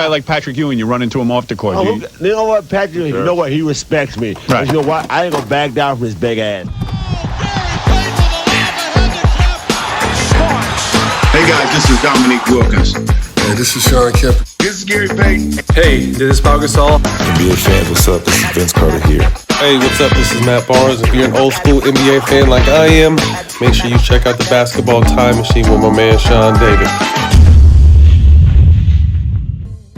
guy like Patrick Ewing, you run into him off the court. Oh, you know what, Patrick? Sure. You know what? He respects me. Right. You know what? I ain't gonna back down from his big ass. Hey guys, this is Dominique Wilkins. Hey, this is Sean Kemp. This is Gary Payton. Hey, this is Pau Gasol. NBA fans, what's up? This is Vince Carter here. Hey, what's up? This is Matt Barnes. If you're an old school NBA fan like I am, make sure you check out the Basketball Time Machine with my man Sean David.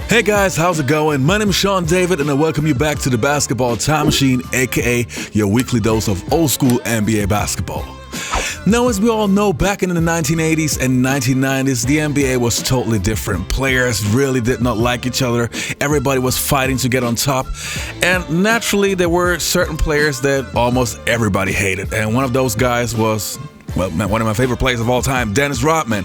Hey guys, how's it going? My name is Sean David and I welcome you back to the Basketball Time Machine, aka your weekly dose of old school NBA basketball. Now, as we all know, back in the 1980s and 1990s, the NBA was totally different. Players really did not like each other. Everybody was fighting to get on top. And naturally, there were certain players that almost everybody hated. And one of those guys was, well, one of my favorite players of all time, Dennis Rodman.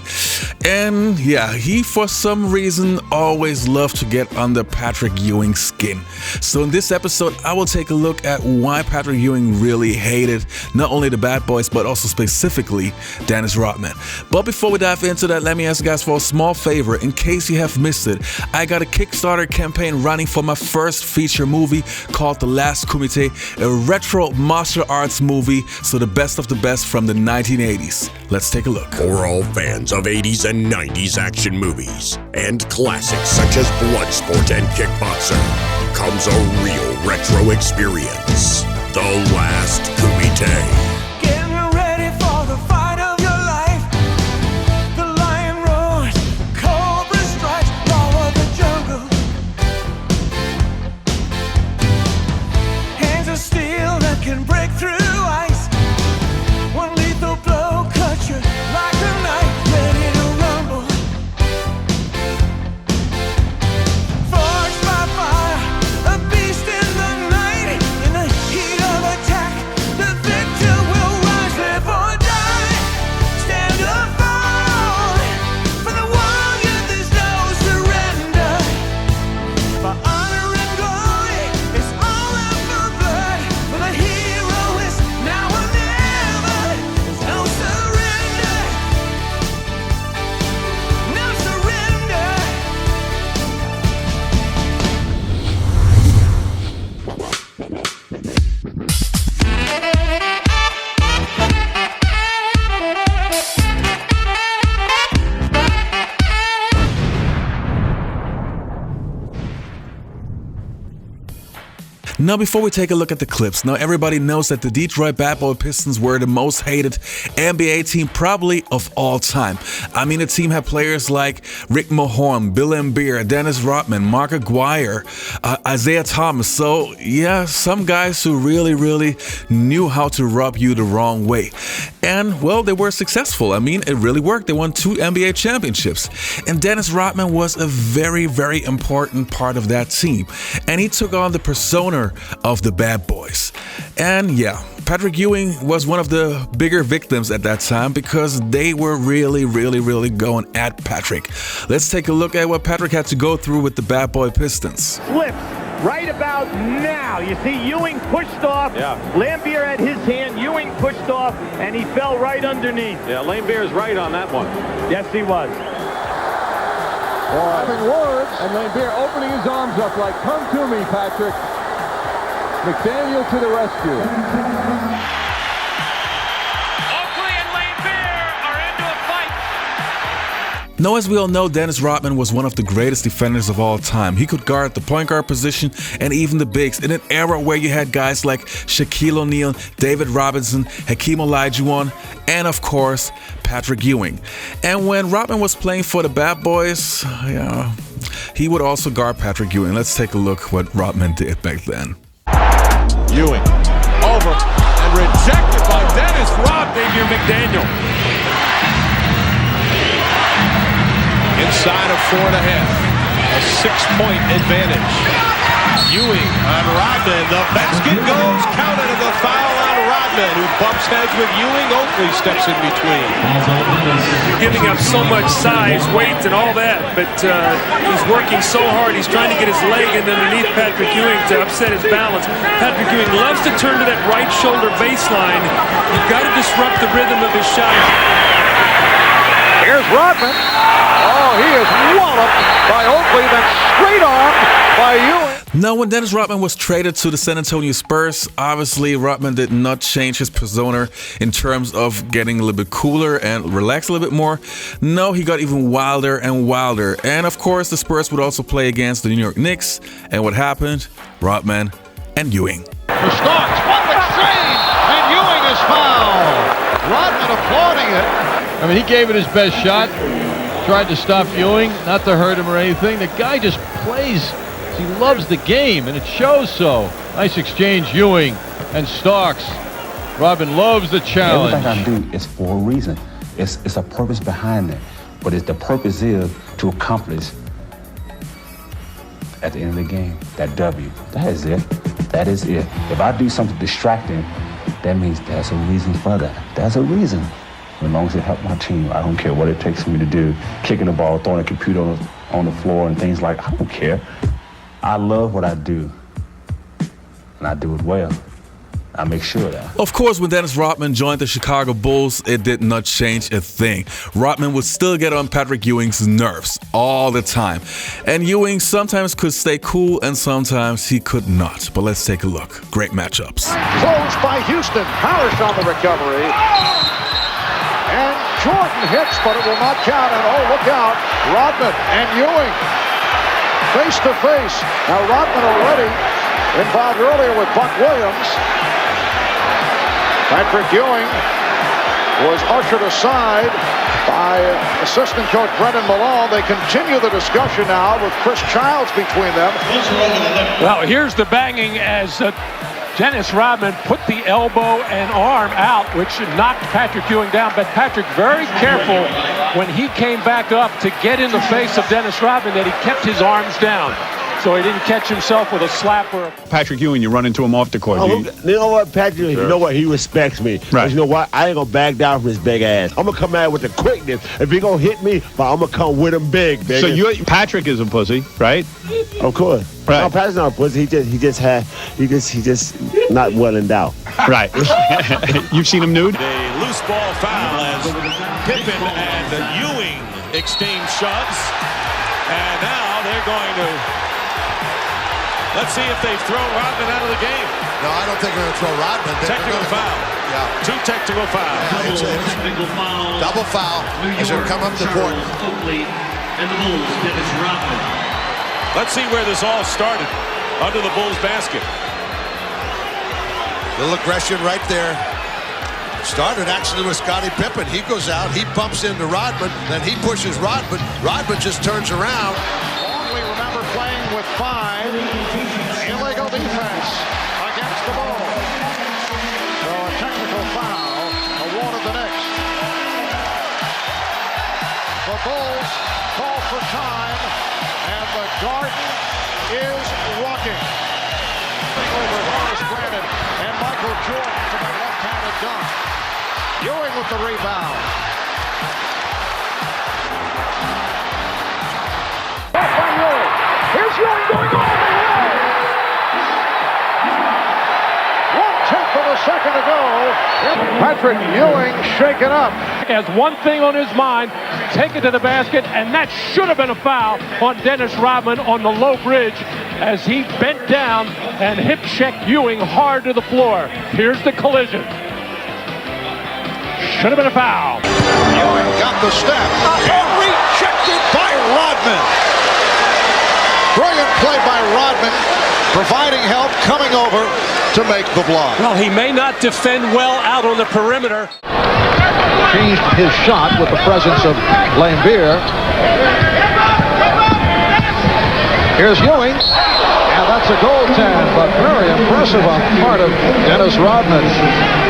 And yeah, he for some reason always loved to get under Patrick Ewing's skin. So in this episode, I will take a look at why Patrick Ewing really hated not only the bad boys, but also specifically Dennis Rodman. But before we dive into that, let me ask you guys for a small favor. In case you have missed it, I got a Kickstarter campaign running for my first feature movie called The Last Kumite, a retro martial arts movie, so the best of the best from the 1980s. Let's take a look. For all fans of 80s and 90s action movies and classics such as Bloodsport and Kickboxer, comes a real retro experience. The Last Kumite. Now, before we take a look at the clips, now everybody knows that the Detroit Bad Boy Pistons were the most hated NBA team probably of all time. I mean, the team had players like Rick Mahorn, Bill Laimbeer, Dennis Rodman, Mark Aguirre, Isaiah Thomas. So, yeah, some guys who really knew how to rub you the wrong way. And, well, they were successful. I mean, it really worked. They won 2 NBA championships. And Dennis Rodman was a very important part of that team. And he took on the persona of the bad boys. And yeah, Patrick Ewing was one of the bigger victims at that time because they were really going at Patrick. Let's take a look at what Patrick had to go through with the Bad Boy Pistons. Flips right about now. You see Ewing pushed off. Yeah. Laimbeer had his hand. Ewing pushed off, and he fell right underneath. Yeah, Laimbeer's right on that one. Yes, he was. Having words, and Laimbeer opening his arms up like, come to me, Patrick. McDaniel to the rescue. Oakley and Laimbeer are into a fight. Now, as we all know, Dennis Rodman was one of the greatest defenders of all time. He could guard the point guard position and even the bigs in an era where you had guys like Shaquille O'Neal, David Robinson, Hakeem Olajuwon, and of course, Patrick Ewing. And when Rodman was playing for the Bad Boys, yeah, he would also guard Patrick Ewing. Let's take a look what Rodman did back then. Ewing over and rejected by Dennis Rodman. Here McDaniel. Inside of 4.5. A 6-point advantage. Ewing on Rodman. The basket goes counted and the foul on Rodman, who bumps heads with Ewing. Oakley steps in between. Giving up so much size, weight, and all that, but he's working so hard. He's trying to get his leg in underneath Patrick Ewing to upset his balance. Patrick Ewing loves to turn to that right shoulder baseline. You've got to disrupt the rhythm of his shot. Here's Rodman. Oh, he is walloped by Oakley, then straight on by Ewing. Now, when Dennis Rodman was traded to the San Antonio Spurs, obviously Rodman did not change his persona in terms of getting a little bit cooler and relax a little bit more. No, he got even wilder and wilder. And of course, the Spurs would also play against the New York Knicks. And what happened? Rodman and Ewing. For Starks, what the save! And Ewing is fouled. Rodman applauding it. I mean, he gave it his best shot. Tried to stop Ewing, not to hurt him or anything. The guy just plays. He loves the game, and it shows so. Nice exchange, Ewing and Starks. Rodman loves the challenge. Everything I do is for a reason. It's a purpose behind it. But the purpose is to accomplish, at the end of the game, that W. That is it. That is it. If I do something distracting, that means there's a reason for that. There's a reason. As long as it helps my team, I don't care what it takes for me to do. Kicking the ball, throwing a computer on the floor and things like that. I don't care. I love what I do, and I do it well. I make sure of that. Of course, when Dennis Rodman joined the Chicago Bulls, it did not change a thing. Rodman would still get on Patrick Ewing's nerves all the time. And Ewing sometimes could stay cool and sometimes he could not. But let's take a look. Great matchups. Closed by Houston. Parrish on the recovery. And Jordan hits, but it will not count. And oh, look out. Rodman and Ewing face to face. Now Rodman already involved earlier with Buck Williams. Patrick Ewing was ushered aside by assistant coach Brendan Malone. They continue the discussion now with Chris Childs between them. Well, here's the banging as Dennis Rodman put the elbow and arm out, which knocked Patrick Ewing down. But Patrick very careful when he came back up to get in the face of Dennis Rodman that he kept his arms down, so he didn't catch himself with a slap or a... Patrick Ewing, you run into him off the court. You know what, Patrick? You know what? He respects me. Right. You know what? I ain't gonna back down from his big ass. I'm gonna come at it with the quickness. If he gonna hit me, but I'm gonna come with him big, baby. So Patrick is a pussy, right? Of course. Right. No, Patrick's not a pussy. He just not well endowed. Right. You've seen him nude? A loose ball foul as Pippen and Ewing exchange shoves. And now they're going to... Let's see if they throw Rodman out of the game. No, I don't think they're going to throw Rodman. Technical foul. Yeah. 2 technical fouls. Yeah, it's double foul as they come up the court. Oakley and the Bulls, Dennis Rodman. Let's see where this all started. Under the Bulls basket. Little aggression right there. Started actually with Scottie Pippen. He goes out, he bumps into Rodman, then he pushes Rodman. Rodman just turns around. Only remember playing with 5. Illegal defense against the Bulls. So a technical foul awarded the Knicks. The Bulls call for time, and the Garden is rocking. Over Horace Granted and Michael Jordan for the left-handed dunk. Ewing with the rebound. Off by Ewing. Here's Ewing going all the way. 1/10 of a second to go. Patrick Ewing shaken up. Has one thing on his mind, take it to the basket, and that should have been a foul on Dennis Rodman on the low bridge as he bent down and hip-checked Ewing hard to the floor. Here's the collision. Should have been a foul. Ewing got the step and rejected by Rodman. Brilliant play by Rodman, providing help, coming over to make the block. Well, he may not defend well out on the perimeter. Changed his shot with the presence of Lambeer. Here's Ewing. And that's a goaltend, but very impressive on the part of Dennis Rodman.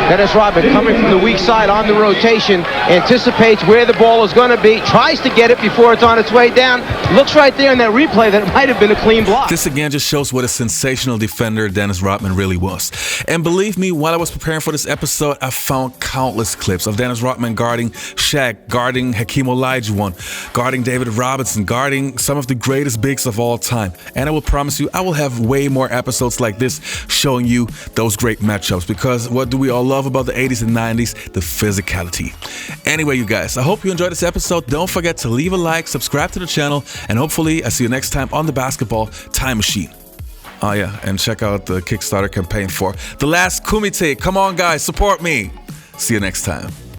Dennis Rodman coming from the weak side on the rotation, anticipates where the ball is going to be, tries to get it before it's on its way down, Looks right there in that replay that it might have been a clean block. This again just shows what a sensational defender Dennis Rodman really was. And believe me, while I was preparing for this episode, I found countless clips of Dennis Rodman guarding Shaq, guarding Hakeem Olajuwon, guarding David Robinson, guarding some of the greatest bigs of all time. And I will promise you, I will have way more episodes like this showing you those great matchups, because what do we all love about the 80s and 90s? The physicality. Anyway, you guys, I hope you enjoyed this episode. Don't forget to leave a like, subscribe to the channel, and hopefully I see you next time on the Basketball Time Machine. Oh yeah, and check out the Kickstarter campaign for The Last Kumite. Come on guys, support me. See you next time.